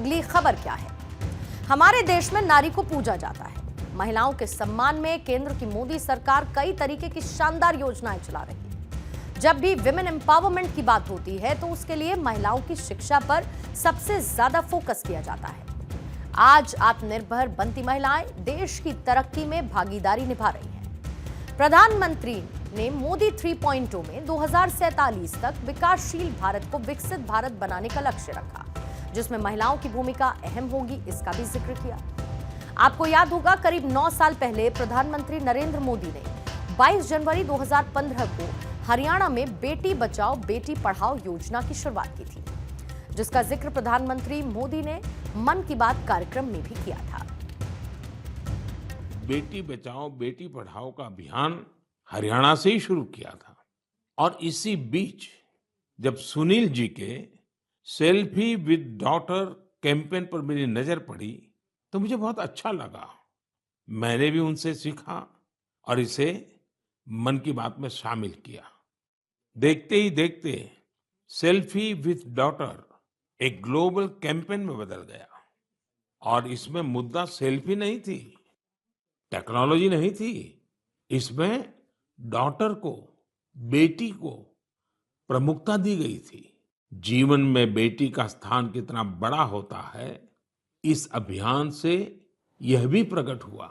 अगली खबर क्या है? हमारे देश में नारी को पूजा जाता है। महिलाओं के सम्मान में केंद्र की मोदी सरकार कई तरीके की शानदार योजनाएं चला रही है। जब भी विमेन एम्पावरमेंट की बात होती है तो उसके लिए महिलाओं की शिक्षा पर सबसे ज्यादा फोकस किया जाता है। आज आत्मनिर्भर बनती महिलाएं देश की तरक्की में भागीदारी निभा रही हैं। प्रधानमंत्री ने मोदी 3.0 में 2047 तक विकासशील भारत को विकसित भारत बनाने का लक्ष्य रखा, जिसमें महिलाओं की भूमिका अहम होगी, इसका भी जिक्र किया। आपको याद होगा, करीब 9 साल पहले प्रधानमंत्री नरेंद्र मोदी ने 22 जनवरी 2015 को हरियाणा में बेटी बचाओ बेटी पढ़ाओ योजना की शुरुआत की थी, जिसका जिक्र प्रधानमंत्री मोदी ने मन की बात कार्यक्रम में भी किया था। बेटी बचाओ बेटी पढ़ाओ का अभियान हरियाणा से ही शुरू किया था। और इसी बीच जब सुनील जी के सेल्फी विद डॉटर कैंपेन पर मेरी नजर पड़ी तो मुझे बहुत अच्छा लगा। मैंने भी उनसे सीखा और इसे मन की बात में शामिल किया। देखते ही देखते सेल्फी विद डॉटर एक ग्लोबल कैंपेन में बदल गया। और इसमें मुद्दा सेल्फी नहीं थी, टेक्नोलॉजी नहीं थी, इसमें डॉटर को, बेटी को प्रमुखता दी गई थी। जीवन में बेटी का स्थान कितना बड़ा होता है, इस अभियान से यह भी प्रकट हुआ।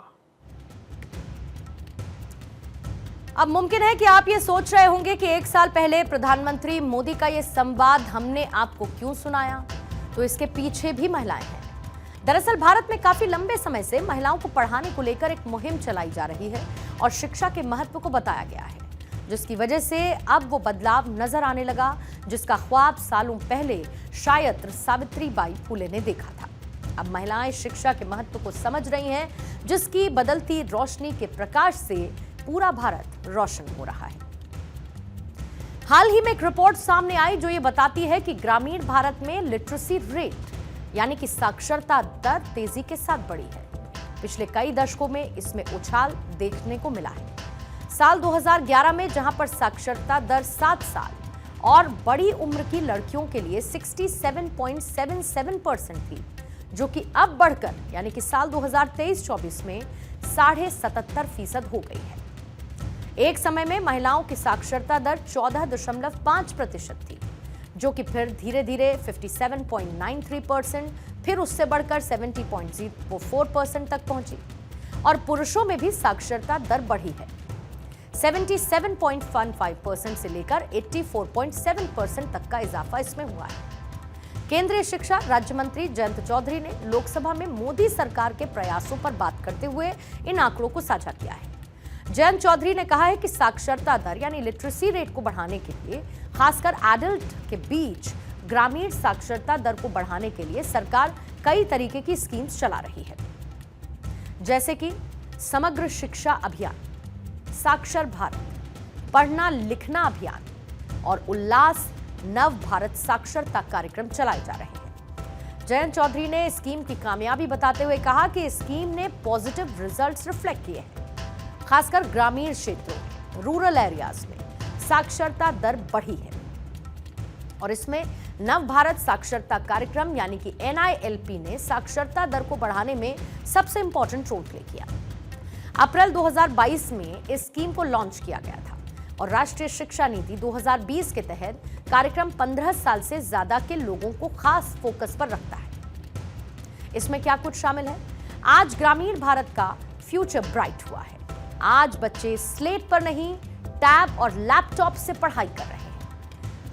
अब मुमकिन है कि आप ये सोच रहे होंगे कि 1 साल पहले प्रधानमंत्री मोदी का ये संवाद हमने आपको क्यों सुनाया, तो इसके पीछे भी महिलाएं हैं। दरअसल भारत में काफी लंबे समय से महिलाओं को पढ़ाने को लेकर एक मुहिम चलाई जा रही है और शिक्षा के महत्व को बताया गया है, जिसकी वजह से अब वो बदलाव नजर आने लगा जिसका ख्वाब सालों पहले शायद सावित्रीबाई फुले ने देखा था। अब महिलाएं शिक्षा के महत्व को समझ रही हैं, जिसकी बदलती रोशनी के प्रकाश से पूरा भारत रोशन हो रहा है। हाल ही में एक रिपोर्ट सामने आई जो ये बताती है कि ग्रामीण भारत में लिटरेसी रेट यानी कि साक्षरता दर तेजी के साथ बढ़ी है। पिछले कई दशकों में इसमें उछाल देखने को मिला है। साल 2011 में जहां पर साक्षरता दर 7 साल और बड़ी उम्र की लड़कियों के लिए 67.77% थी, जो कि अब बढ़कर यानी कि साल 2023-24 में 77.5% हो गई है। एक समय में महिलाओं की साक्षरता दर 14.5% थी, जो कि फिर धीरे धीरे 57.93%, फिर उससे बढ़कर 70.04% तक पहुंची। और पुरुषों में भी साक्षरता दर बढ़ी है, 77.15% से लेकर 84.7% तक का इजाफा इसमें हुआ है। केंद्रीय शिक्षा राज्य मंत्री जयंत चौधरी ने लोकसभा में मोदी सरकार के प्रयासों पर बात करते हुए इन आंकड़ों को साझा किया है। जयंत चौधरी ने कहा है कि साक्षरता दर यानी लिटरेसी रेट को बढ़ाने के लिए, खासकर एडल्ट के बीच ग्रामीण साक्षरता दर को बढ़ाने के लिए सरकार कई तरीके की स्कीम्स चला रही है, जैसे कि समग्र शिक्षा अभियान, साक्षर भारत, पढ़ना लिखना अभियान और उल्लास नव भारत साक्षरता कार्यक्रम चलाए जा रहे हैं। जयंत चौधरी ने स्कीम की कामयाबी बताते हुए कहा कि स्कीम ने पॉजिटिव रिजल्ट्स रिफ्लेक्ट किए हैं। खासकर ग्रामीण क्षेत्रों, रूरल एरियाज में साक्षरता दर बढ़ी है और इसमें नव भारत साक्षरता कार्यक्रम यानी कि NILP ने साक्षरता दर को बढ़ाने में सबसे इंपॉर्टेंट रोल प्ले किया। अप्रैल 2022 में इस स्कीम को लॉन्च किया गया था और राष्ट्रीय शिक्षा नीति 2020 के तहत कार्यक्रम 15 साल से ज्यादा के लोगों को खास फोकस पर रखता है। इसमें क्या कुछ शामिल है? आज ग्रामीण भारत का फ्यूचर ब्राइट हुआ है। आज बच्चे स्लेट पर नहीं, टैब और लैपटॉप से पढ़ाई कर रहे हैं।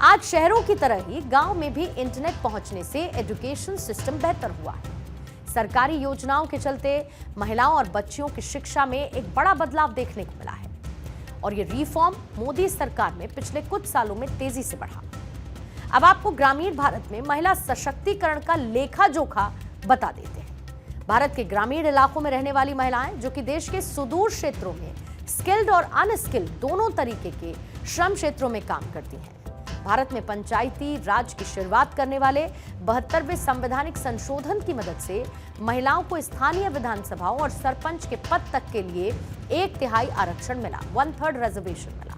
आज शहरों की तरह ही गांव में भी इंटरनेट पहुंचने से एजुकेशन सिस्टम बेहतर हुआ है। सरकारी योजनाओं के चलते महिलाओं और बच्चियों की शिक्षा में एक बड़ा बदलाव देखने को मिला है और ये रिफॉर्म मोदी सरकार में पिछले कुछ सालों में तेजी से बढ़ा। अब आपको ग्रामीण भारत में महिला सशक्तिकरण का लेखा जोखा बता देते हैं। भारत के ग्रामीण इलाकों में रहने वाली महिलाएं, जो कि देश के सुदूर क्षेत्रों में स्किल्ड और अनस्किल्ड दोनों तरीके के श्रम क्षेत्रों में काम करती हैं। भारत में पंचायती राज की शुरुआत करने वाले 72वें संवैधानिक संशोधन की मदद से महिलाओं को स्थानीय विधानसभाओं और सरपंच के पद तक के लिए 1/3 आरक्षण मिला, 1/3 रिजर्वेशन मिला।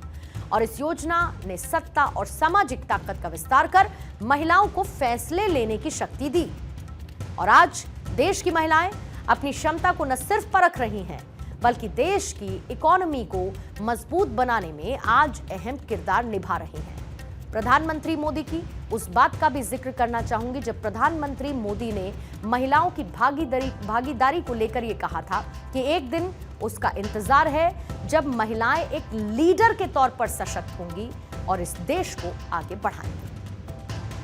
और इस योजना ने सत्ता और सामाजिक ताकत का विस्तार कर महिलाओं को फैसले लेने की शक्ति दी। और आज देश की महिलाएं अपनी क्षमता को न सिर्फ परख रही हैं, बल्कि देश की इकोनॉमी को मजबूत बनाने में आज अहम किरदार निभा रही हैं। प्रधानमंत्री मोदी की उस बात का भी जिक्र करना चाहूंगी जब प्रधानमंत्री मोदी ने महिलाओं की भागीदारी को लेकर ये कहा था कि एक दिन उसका इंतजार है जब महिलाएं एक लीडर के तौर पर सशक्त होंगी और इस देश को आगे बढ़ाएंगी।